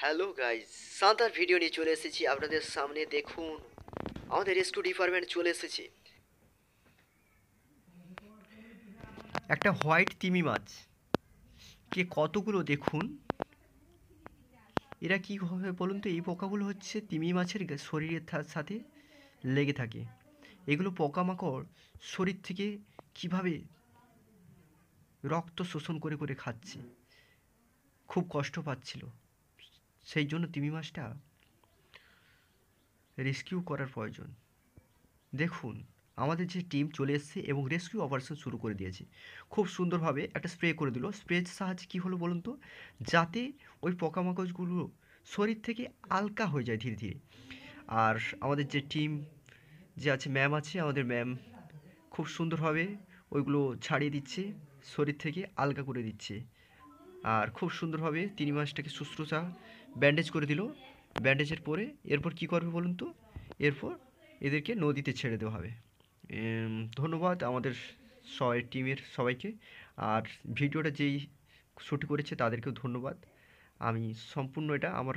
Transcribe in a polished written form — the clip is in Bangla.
হ্যালো গাইস, সান্তার ভিডিও নিয়ে চলে এসেছি আপনাদের সামনে। দেখুন, আমাদের রেস্কিউ ডিপার্টমেন্ট চলে এসেছে। একটা হোয়াইট তিমি মাছ, কে কতগুলো দেখুন। এরা কী হবে বলুন তো? এই পোকাগুলো হচ্ছে তিমি মাছের শরীরের সাথে লেগে থাকে। এগুলো পোকামাকড় শরীর থেকে কিভাবে রক্ত শোষণ করে করে খাচ্ছে, খুব কষ্ট পাচ্ছিল। সেই জন্য তিমি মাছটা রেস্কিউ করার প্রয়োজন। দেখুন, আমাদের যে টিম চলে এসেছে এবং রেস্কিউ অপারেশন শুরু করে দিয়েছে। খুব সুন্দরভাবে একটা স্প্রে করে দিল। স্প্রের সাহায্যে কী হলো বলুন তো? যাতে ওই পোকামাকড়গুলো শরীর থেকে আলকা হয়ে যায় ধীরে ধীরে। আর আমাদের যে টিম যে আছে, ম্যাম আছে, আমাদের ম্যাম খুব সুন্দরভাবে ওইগুলো ছাড়িয়ে দিচ্ছে, শরীর থেকে আলগা করে দিচ্ছে। আর খুব সুন্দরভাবে তিন মাসটাকে শুশ্রূষা ব্যান্ডেজ করে দিল। ব্যান্ডেজের পরে এরপর কি করবে বলুন তো? এরপর এদেরকে নদীতে ছেড়ে দেওয়া হবে। ধন্যবাদ আমাদের সবাই, টিমের সবাইকে। আর ভিডিওটা যেই শ্যুট করেছে তাদেরকেও ধন্যবাদ। আমি সম্পূর্ণ এটা আমার